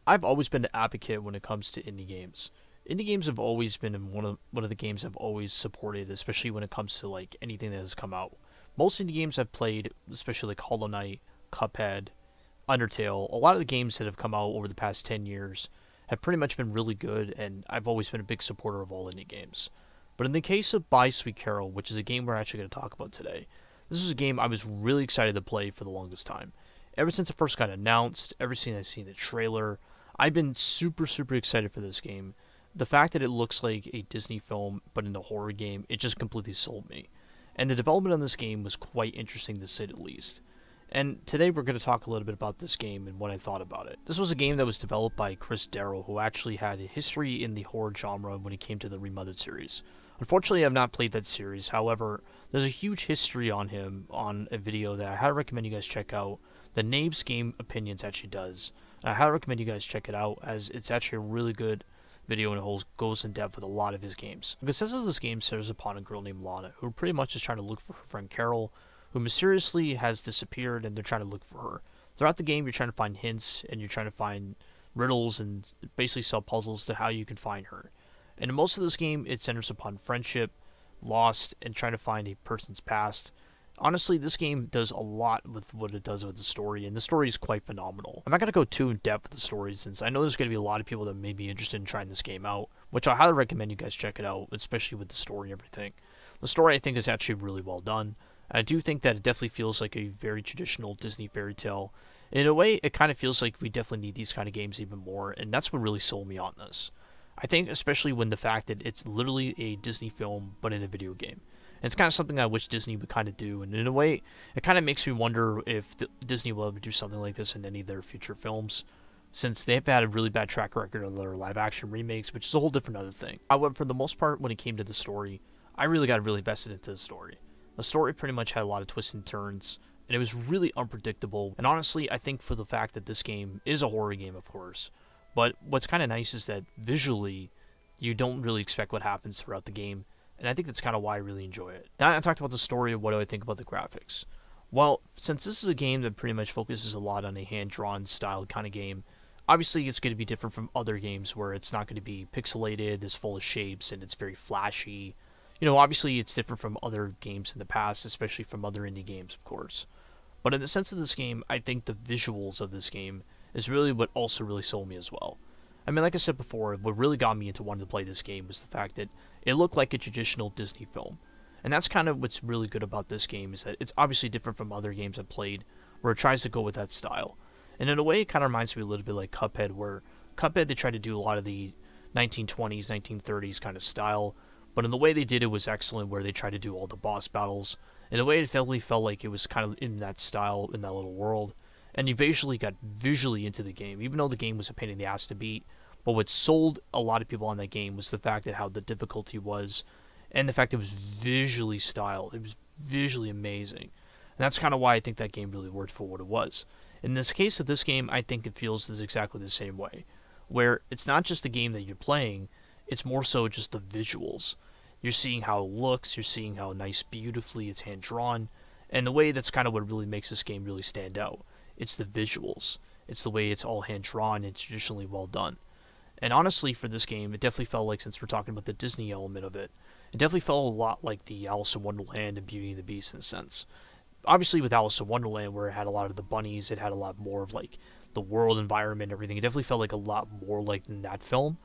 I've always been an advocate when it comes to indie games. Indie games have always been one of the games I've always supported, especially when it comes to like anything that has come out. Most indie games I've played, especially like Hollow Knight, Cuphead, Undertale, a lot of the games that have come out over the past 10 years have pretty much been really good, and I've always been a big supporter of all indie games. But in the case of Buy Sweet Carole, which is a game we're actually going to talk about today, this is a game I was really excited to play for the longest time. Ever since it first got announced, ever since I seen the trailer, I've been super excited for this game. The fact that it looks like a Disney film but in a horror game, it just completely sold me. And the development on this game was quite interesting to say the least. And today we're going to talk a little bit about this game and what I thought about it. This was a game that was developed by Chris Darrow, who actually had a history in the horror genre when it came to the Remothered series. Unfortunately, I've not played that series. However, there's a huge history on him on a video that I highly recommend you guys check out. The Naves Game Opinions actually does. And I highly recommend you guys check it out, as it's actually a really good video and it goes in depth with a lot of his games. The success of this game centers upon a girl named Lana, who pretty much is trying to look for her friend Carol, who mysteriously has disappeared, and they're trying to look for her. Throughout the game, you're trying to find hints, and you're trying to find riddles, and basically solve puzzles to how you can find her. And in most of this game, it centers upon friendship, lost, and trying to find a person's past. Honestly, this game does a lot with what it does with the story, and the story is quite phenomenal. I'm not going to go too in depth with the story, since I know there's going to be a lot of people that may be interested in trying this game out, which I highly recommend you guys check it out, especially with the story and everything. The story, I think, is actually really well done. And I do think that it definitely feels like a very traditional Disney fairy tale. In a way, it kind of feels like we definitely need these kind of games even more, and that's what really sold me on this. I think especially when the fact that it's literally a Disney film, but in a video game. And it's kind of something I wish Disney would kind of do, and in a way, it kind of makes me wonder if Disney will ever do something like this in any of their future films, since they've had a really bad track record of their live-action remakes, which is a whole different other thing. However, for the most part, when it came to the story, I really got really vested into the story. The story pretty much had a lot of twists and turns, and it was really unpredictable. And honestly, I think for the fact that this game is a horror game, of course, but what's kind of nice is that visually, you don't really expect what happens throughout the game, and I think that's kind of why I really enjoy it. Now I talked about the story, what do I think about the graphics? Well, since this is a game that pretty much focuses a lot on a hand-drawn style kind of game, obviously it's going to be different from other games where it's not going to be pixelated, it's full of shapes, and it's very flashy. Obviously it's different from other games in the past, especially from other indie games, of course. But in the sense of this game, I think the visuals of this game is really what also really sold me as well. I mean, like I said before, what really got me into wanting to play this game was the fact that it looked like a traditional Disney film. And that's kind of what's really good about this game, is that it's obviously different from other games I've played, where it tries to go with that style. And in a way, it kind of reminds me a little bit like Cuphead, where Cuphead, they tried to do a lot of the 1920s, 1930s kind of style, but in the way they did it was excellent, where they tried to do all the boss battles. In a way, it definitely felt like it was kind of in that style, in that little world. And you visually got visually into the game, even though the game was a pain in the ass to beat. But what sold a lot of people on that game was the fact that how the difficulty was, and the fact it was visually styled. It was visually amazing. And that's kind of why I think that game really worked for what it was. In this case of this game, I think it feels exactly the same way, where it's not just a game that you're playing, it's more so just the visuals. You're seeing how it looks, you're seeing how nice, beautifully it's hand drawn, and the way that's kind of what really makes this game really stand out. It's the visuals. It's the way it's all hand drawn and traditionally well done. And honestly, for this game, it definitely felt like, since we're talking about the Disney element of it, it definitely felt a lot like the Alice in Wonderland and Beauty and the Beast in a sense. Obviously, with Alice in Wonderland, where it had a lot of the bunnies, it had a lot more of like the world environment and everything. It definitely felt like a lot more like in that film.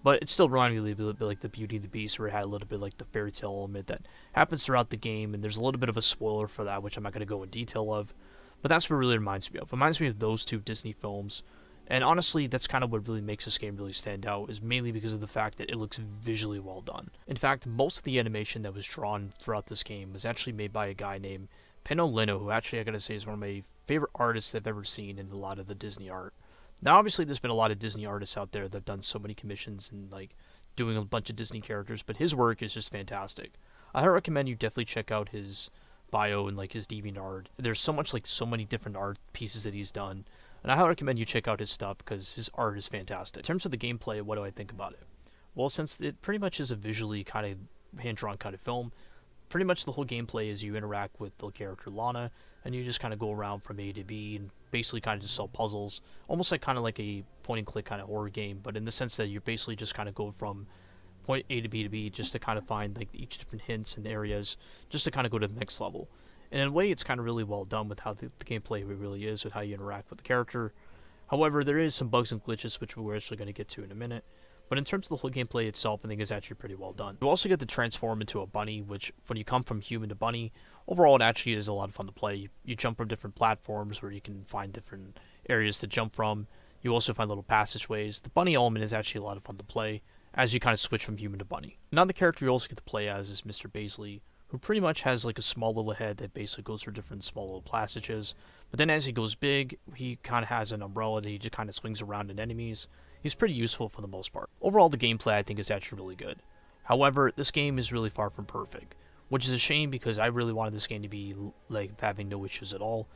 But it still reminded me a little bit like the Beauty and the Beast, where it had a little bit like the fairy tale element that happens throughout the game, and there's a little bit of a spoiler for that, which I'm not going to go in detail of. But that's what it really reminds me of. It reminds me of those two Disney films. And honestly, that's kind of what really makes this game really stand out, is mainly because of the fact that it looks visually well done. In fact, most of the animation that was drawn throughout this game was actually made by a guy named Pino Lino, who actually I gotta say is one of my favorite artists I've ever seen in a lot of the Disney art. Now, obviously, there's been a lot of Disney artists out there that have done so many commissions and like doing a bunch of Disney characters, but his work is just fantastic. I recommend you definitely check out his bio and like his DeviantArt. There's so many different art pieces that he's done, and I highly recommend you check out his stuff because his art is fantastic. In terms of the gameplay, what do I think about it? Well, since it pretty much is a visually kind of hand-drawn kind of film, pretty much the whole gameplay is you interact with the character Lana, and you just kind of go around from A to B and basically kind of just solve puzzles, almost like kind of like a point and click kind of horror game, but in the sense that you're basically just kind of go from point A to B just to kind of find like each different hints and areas just to kind of go to the next level. And in a way, it's kind of really well done with how the gameplay really is, with how you interact with the character. However, there is some bugs and glitches, which we're actually going to get to in a minute. But in terms of the whole gameplay itself, I think is actually pretty well done. You also get to transform into a bunny, which when you come from human to bunny, overall it actually is a lot of fun to play. You jump from different platforms where you can find different areas to jump from. You also find little passageways. The bunny element is actually a lot of fun to play as you kind of switch from human to bunny. Now the character you also get to play as is Mr. Baisley, who pretty much has like a small little head that basically goes through different small little passages. But then as he goes big, he kind of has an umbrella that he just kind of swings around at enemies. He's pretty useful for the most part. Overall, the gameplay I think is actually really good. However, this game is really far from perfect, which is a shame because I really wanted this game to be like having no issues at all.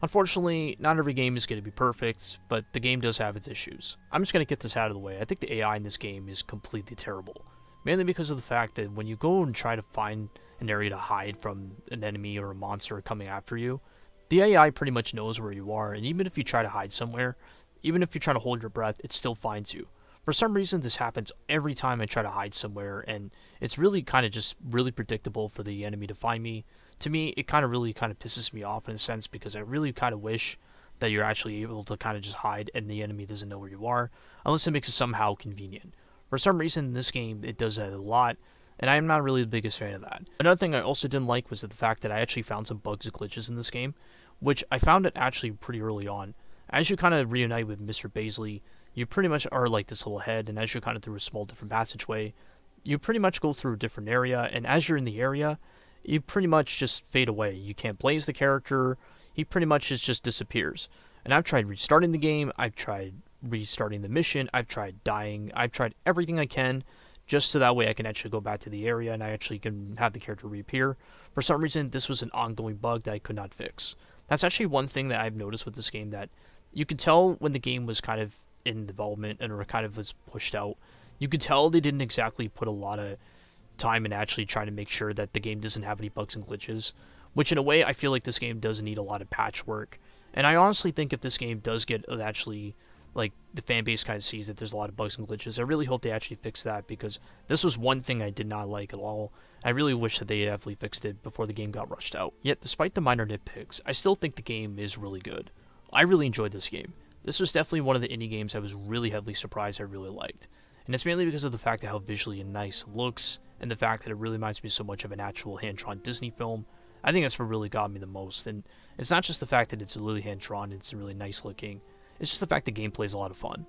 Unfortunately, not every game is going to be perfect, but the game does have its issues. I'm just going to get this out of the way. I think the AI in this game is completely terrible, mainly because of the fact that when you go and try to find an area to hide from an enemy or a monster coming after you, the AI pretty much knows where you are, and even if you try to hide somewhere, even if you're trying to hold your breath, it still finds you. For some reason, this happens every time I try to hide somewhere, and it's really kind of just really predictable for the enemy to find me. To me, it kind of really kind of pisses me off in a sense because I really kind of wish that you're actually able to kind of just hide and the enemy doesn't know where you are, unless it makes it somehow convenient. For some reason, in this game, it does that a lot, and I'm not really the biggest fan of that. Another thing I also didn't like was the fact that I actually found some bugs and glitches in this game, which I found it actually pretty early on. As you kind of reunite with Mr. Baisley, you pretty much are like this little head, and as you're kind of through a small different passageway, you pretty much go through a different area, and as you're in the area, you pretty much just fade away. You can't play as the character, he pretty much just disappears. And I've tried restarting the game, I've tried restarting the mission, I've tried dying, I've tried everything I can, just so that way I can actually go back to the area and I actually can have the character reappear. For some reason, this was an ongoing bug that I could not fix. That's actually one thing that I've noticed with this game, that you could tell when the game was kind of in development and or kind of was pushed out. You could tell they didn't exactly put a lot of time in actually trying to make sure that the game doesn't have any bugs and glitches, which in a way I feel like this game does need a lot of patchwork. And I honestly think if this game does get actually, like, the fan base kind of sees that there's a lot of bugs and glitches, I really hope they actually fix that, because this was one thing I did not like at all. I really wish that they had definitely fixed it before the game got rushed out. Yet, despite the minor nitpicks, I still think the game is really good. I really enjoyed this game. This was definitely one of the indie games I was really heavily surprised I really liked. And it's mainly because of the fact of how visually and nice it looks, and the fact that it really reminds me so much of an actual hand-drawn Disney film. I think that's what really got me the most. And it's not just the fact that it's really hand-drawn, it's really nice looking. It's just the fact that gameplay is a lot of fun.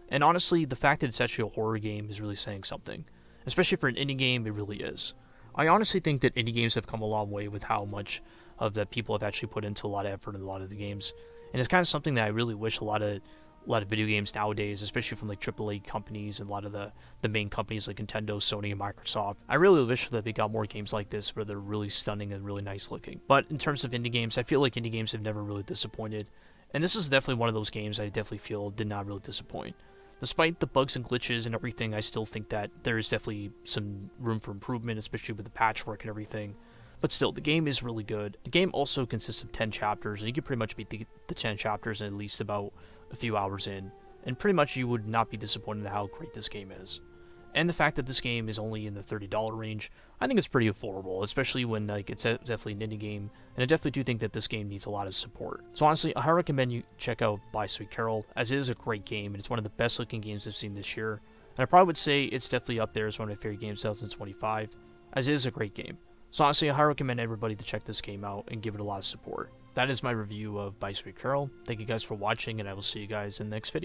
And honestly, the fact that it's actually a horror game is really saying something. Especially for an indie game, it really is. I honestly think that indie games have come a long way with how much of that people have actually put into a lot of effort in a lot of the games. And it's kind of something that I really wish a lot of video games nowadays, especially from like AAA companies and a lot of the main companies like Nintendo, Sony, and Microsoft. I really wish that they got more games like this where they're really stunning and really nice looking. But in terms of indie games, I feel like indie games have never really disappointed. And this is definitely one of those games I definitely feel did not really disappoint. Despite the bugs and glitches and everything, I still think that there is definitely some room for improvement, especially with the patchwork and everything. But still, the game is really good. The game also consists of 10 chapters, and you can pretty much beat the 10 chapters in at least about a few hours in. And pretty much you would not be disappointed at how great this game is. And the fact that this game is only in the $30 range, I think it's pretty affordable, especially when like it's definitely an indie game, and I definitely do think that this game needs a lot of support. So honestly, I recommend you check out By Sweet Carole, as it is a great game, and it's one of the best looking games I've seen this year. And I probably would say it's definitely up there as one of my favorite games 2025, as it is a great game. So honestly, I recommend everybody to check this game out and give it a lot of support. That is my review of By Sweet Carole. Thank you guys for watching, and I will see you guys in the next video.